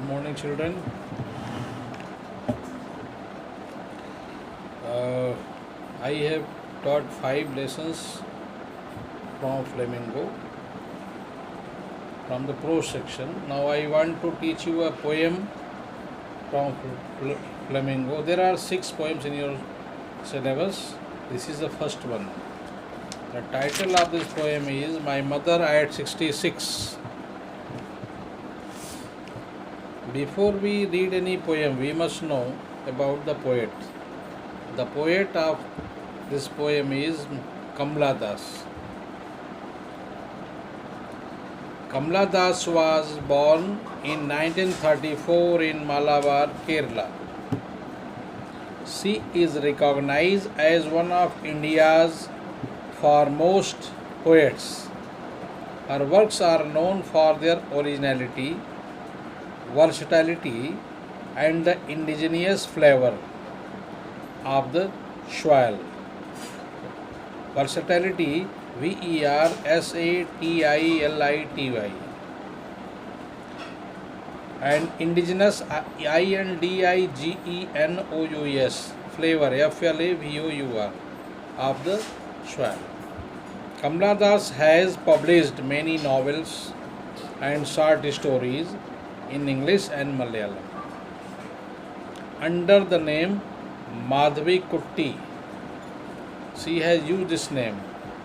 morning, children. Uh, I have taught 5 lessons from Flamingo from the prose section. Now I want to teach you a poem from Flamingo. There are 6 poems in your syllabus. This is the first one. The title of this poem is My Mother at 66. Before we read any poem, we must know about the poet. The poet of this poem is Kamla Das. Kamla Das was born in 1934 in Malabar, Kerala. She is recognized as one of India's foremost poets. Her works are known for their originality, versatility, and the indigenous flavor of the soil. Versatility, versatility, and indigenous, indigenous flavor, flavor of the soil. Kamla Das has published many novels and short stories in English and Malayalam under the name Madhavi Kutti. She has used this name.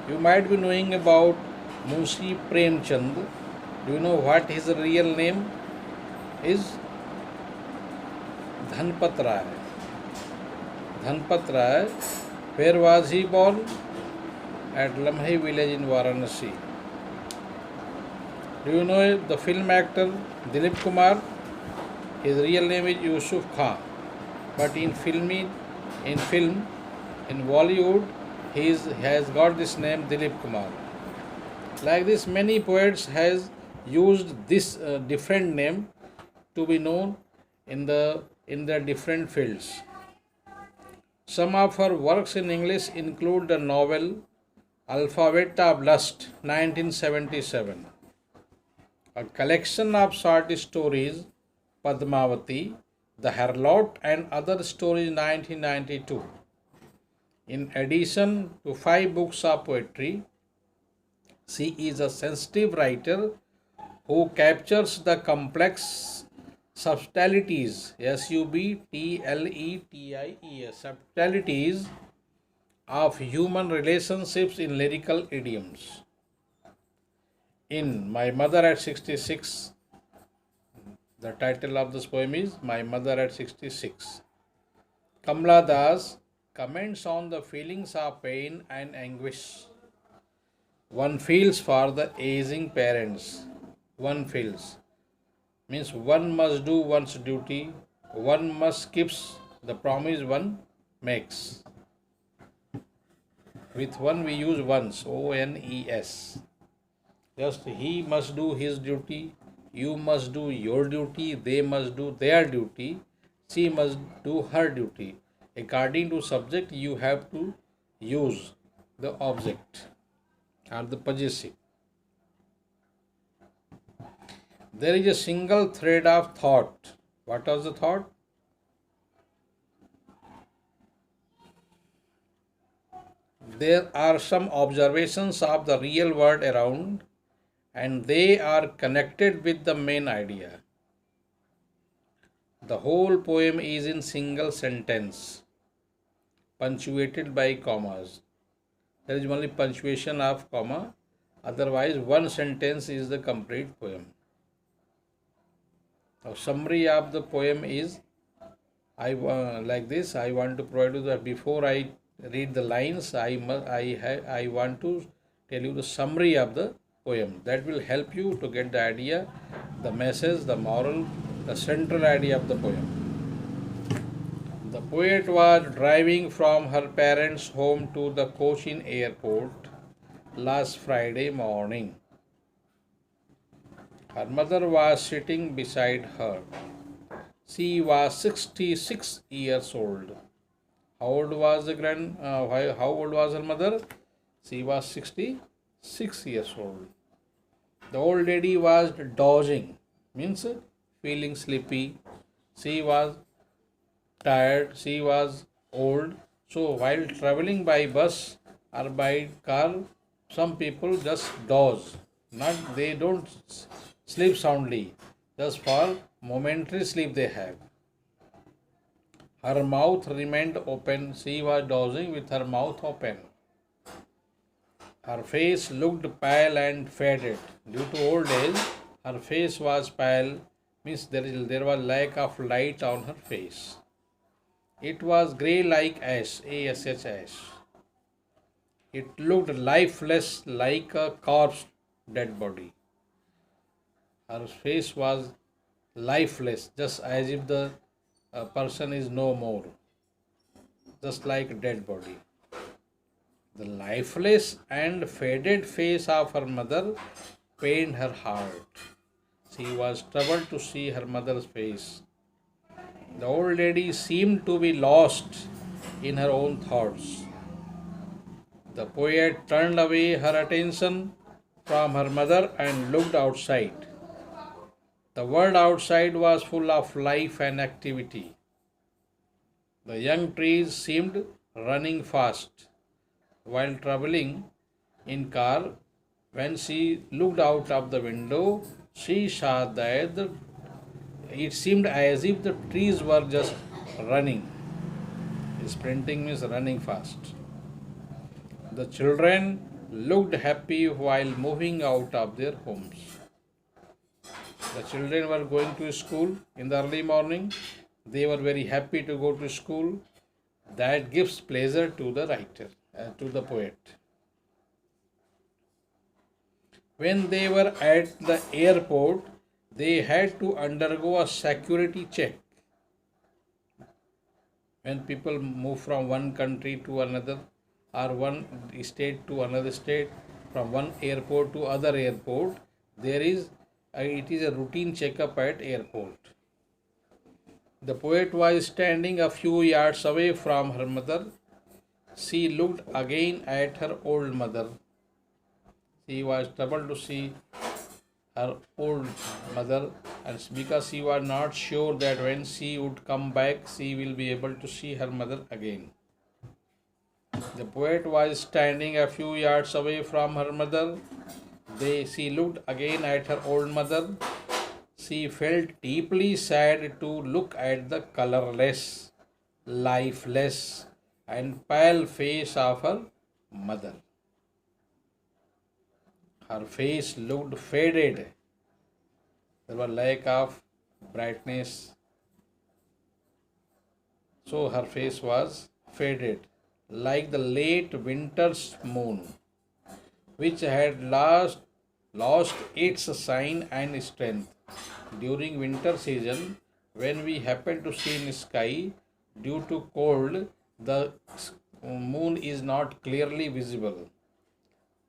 You might be knowing about Munshi Premchand. Do you know what his real name is? Dhanpat Rai. Dhanpat Rai. Where was he born? At Lamhai village in Varanasi. Do you know the film actor Dilip Kumar? His real name is Yusuf Khan. But in Bollywood, he has got this name Dilip Kumar. Like this, many poets has used this different name to be known in their different fields. Some of her works in English include the novel Alphabet of Lust, 1977, a collection of short stories, Padmavati, The Harlot, and Other Stories, 1992. In addition to 5 books of poetry, she is a sensitive writer who captures the complex subtleties, subtleties of human relationships in lyrical idioms. In My Mother at 66, the title of this poem is My Mother at 66. Kamla Das comments on the feelings of pain and anguish one feels for the aging parents. One feels means one must do one's duty, one must keep the promise one makes. With one we use ones, ONES. Just he must do his duty, you must do your duty, they must do their duty, she must do her duty. According to subject, you have to use the object or the possessive. There is a single thread of thought. What was the thought? There are some observations of the real world around, and they are connected with the main idea. The whole poem is in single sentence, punctuated by commas. There is only punctuation of comma, otherwise one sentence is the complete poem. Now, summary of the poem is like this. I want to provide you that before I read the lines, I want to tell you the summary of the poem. That will help you to get the idea, the message, the moral, the central idea of the poem. The poet was driving from her parents' home to the Cochin airport last Friday morning. Her mother was sitting beside her. She was 66 years old. How old was how old was her mother? She was 66 years old. The old lady was dozing, means feeling sleepy. She was tired. She was old. So while traveling by bus or by car, some people just doze. Not they don't sleep soundly. Just for momentary sleep they have. Her mouth remained open. She was dozing with her mouth open. Her face looked pale and faded. Due to old age, her face was pale, means there was lack of light on her face. It was grey like ash, ash, ash. It looked lifeless like a corpse, dead body. Her face was lifeless, just as if the person is no more, just like a dead body. The lifeless and faded face of her mother pained her heart. She was troubled to see her mother's face. The old lady seemed to be lost in her own thoughts. The poet turned away her attention from her mother and looked outside. The world outside was full of life and activity. The young trees seemed running fast. While traveling in car, when she looked out of the window, she saw that it seemed as if the trees were just running. Sprinting means running fast. The children looked happy while moving out of their homes. The children were going to school in the early morning. They were very happy to go to school. That gives pleasure to the writer, to the poet. When they were at the airport, they had to undergo a security check. When people move from one country to another or one state to another state, from one airport to other airport, there is it is a routine checkup at airport. The poet was standing a few yards away from her mother. She looked again at her old mother. She was troubled to see her old mother, and because she was not sure that when she would come back, she will be able to see her mother again. The poet was standing a few yards away from her mother. She looked again at her old mother. She felt deeply sad to look at the colorless, lifeless, and pale face of her mother. Her face looked faded. There was lack of brightness. So her face was faded, like the late winter's moon, which had lost its shine and strength. During winter season, when we happen to see in sky, due to cold, the moon is not clearly visible.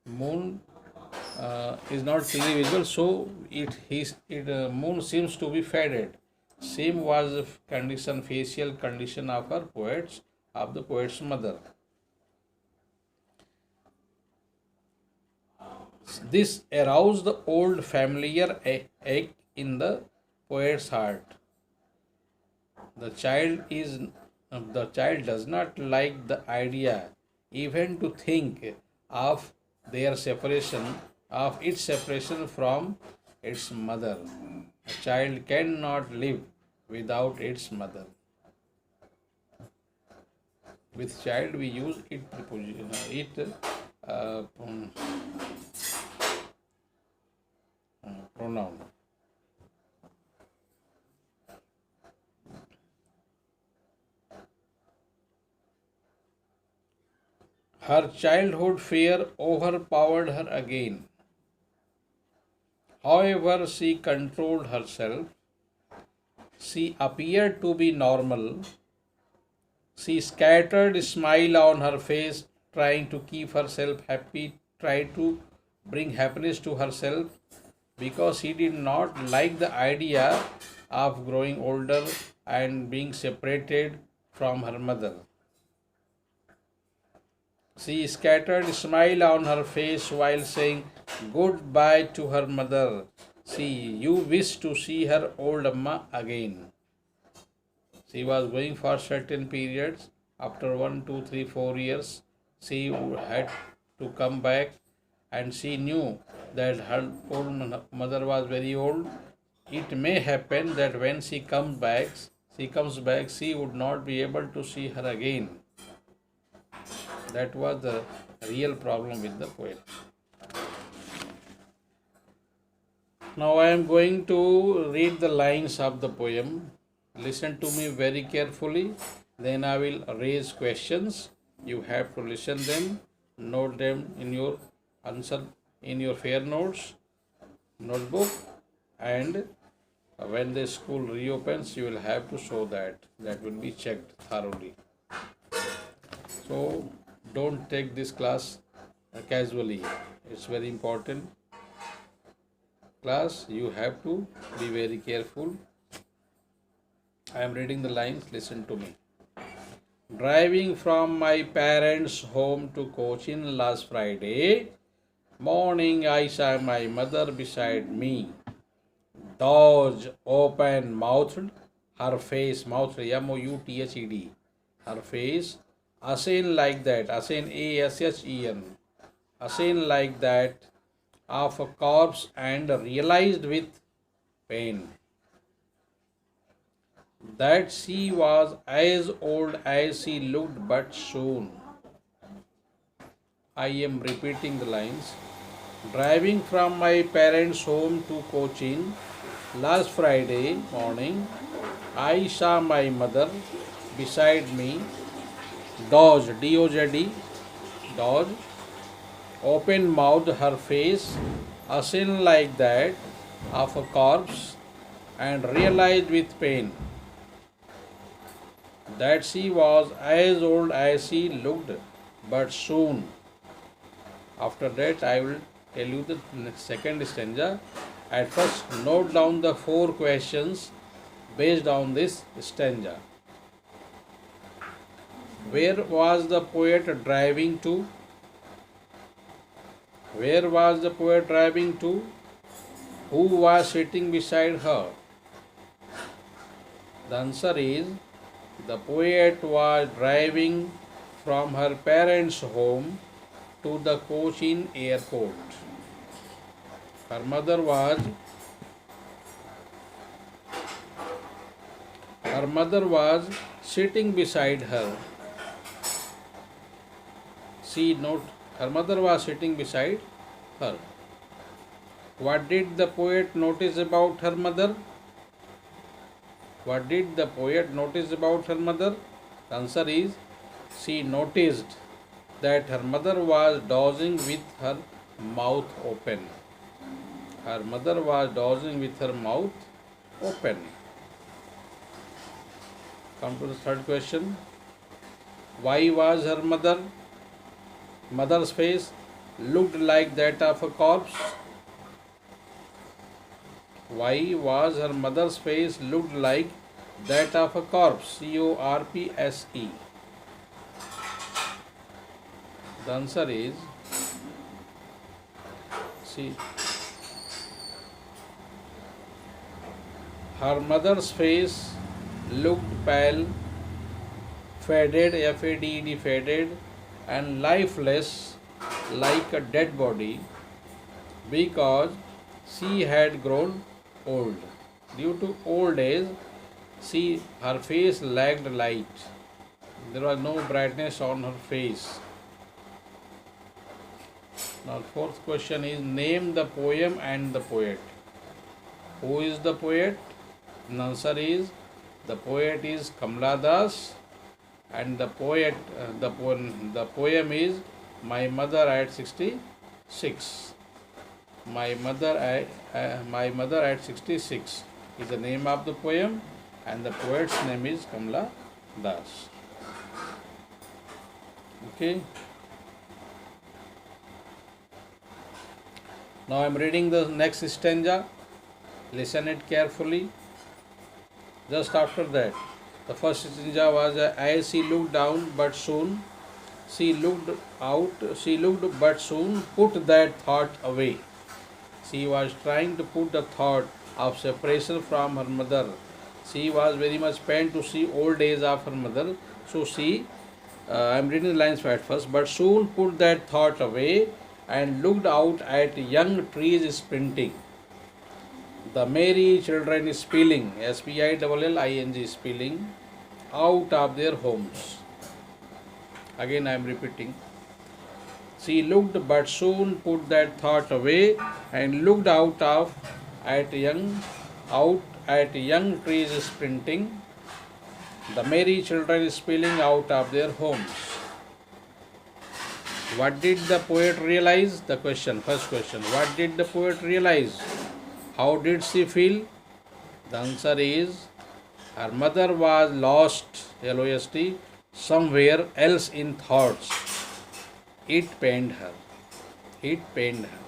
Moon is not clearly visible, so moon seems to be faded. Same was the condition, facial condition of our poets, of the poet's mother. This aroused the old familiar ache in the poet's heart. The child does not like the idea even to think of their separation, of its separation from its mother. A child cannot live without its mother. With child we use it preposition, pronoun. Her childhood fear overpowered her again. However, she controlled herself. She appeared to be normal. She scattered a smile on her face, trying to keep herself happy, tried to bring happiness to herself, because she did not like the idea of growing older and being separated from her mother. She scattered a smile on her face while saying goodbye to her mother. See, you wish to see her old Amma again. She was going for certain periods. After 1, 2, 3, 4 years, she had to come back, and she knew that her old mother was very old. It may happen that when she comes back, she would not be able to see her again. That was the real problem with the poet. Now I am going to read the lines of the poem. Listen to me very carefully. Then I will raise questions. You have to listen them, note them in your answer in your fair notes notebook, and when the school reopens, you will have to show that. That will be checked thoroughly. So don't take this class casually. It's very important class. You have to be very careful. I am reading the lines. Listen to me. Driving from my parents' home to Cochin last Friday morning, I saw my mother beside me. Dodge open mouthed, her face mouthed MOUTHED, her face ashen like that, ashen ASHEN, ashen like that of a corpse, and realized with pain that she was as old as she looked, but soon. I am repeating the lines. Driving from my parents' home to Cochin last Friday morning, I saw my mother beside me, Dodge, D-O-Z-E, Dodge, open mouthed, her face ashen like that of a corpse, and realized with pain that she was as old as she looked, but soon. After that, I will tell you the second stanza. At first, note down the 4 questions based on this stanza. Where was the poet driving to? Where was the poet driving to? Who was sitting beside her? The answer is, the poet was driving from her parents' home to the Cochin airport. Her mother was sitting beside her. Her mother was sitting beside her. What did the poet notice about her mother? What did the poet notice about her mother? The answer is, she noticed that her mother was dozing with her mouth open. Her mother was dozing with her mouth open. Come to the third question. Why was her mother's face looked like that of a corpse? Why was her mother's face looked like that of a corpse? CORPSE. The answer is C. Her mother's face looked pale, faded, FADED, faded, and lifeless like a dead body, because she had grown old. Due to old age, her face lacked light. There was no brightness on her face. Now, fourth question is, name the poem and the poet. Who is the poet? The answer is, the poet is Kamala Das, and the poem is My Mother at 66. My Mother at 66 is the name of the poem, and the poet's name is Kamala Das. Okay. Now I am reading the next stanza. Listen it carefully. Just after that, the first stanza was, as she looked down, but soon she looked out. She looked, but soon put that thought away. She was trying to put the thought of separation from her mother. She was very much pained to see old days of her mother. So she, I'm reading the lines at first, but soon put that thought away and looked out at young trees sprinting. The merry children spilling, spilling, spilling out of their homes. Again, I am repeating. She looked, but soon put that thought away and looked out at young trees sprinting, the merry children spilling out of their homes. What did the poet realize? The question, first question. What did the poet realize? How did she feel? The answer is her mother was lost, L-O-S-T, somewhere else in thoughts. It pained her. It pained her.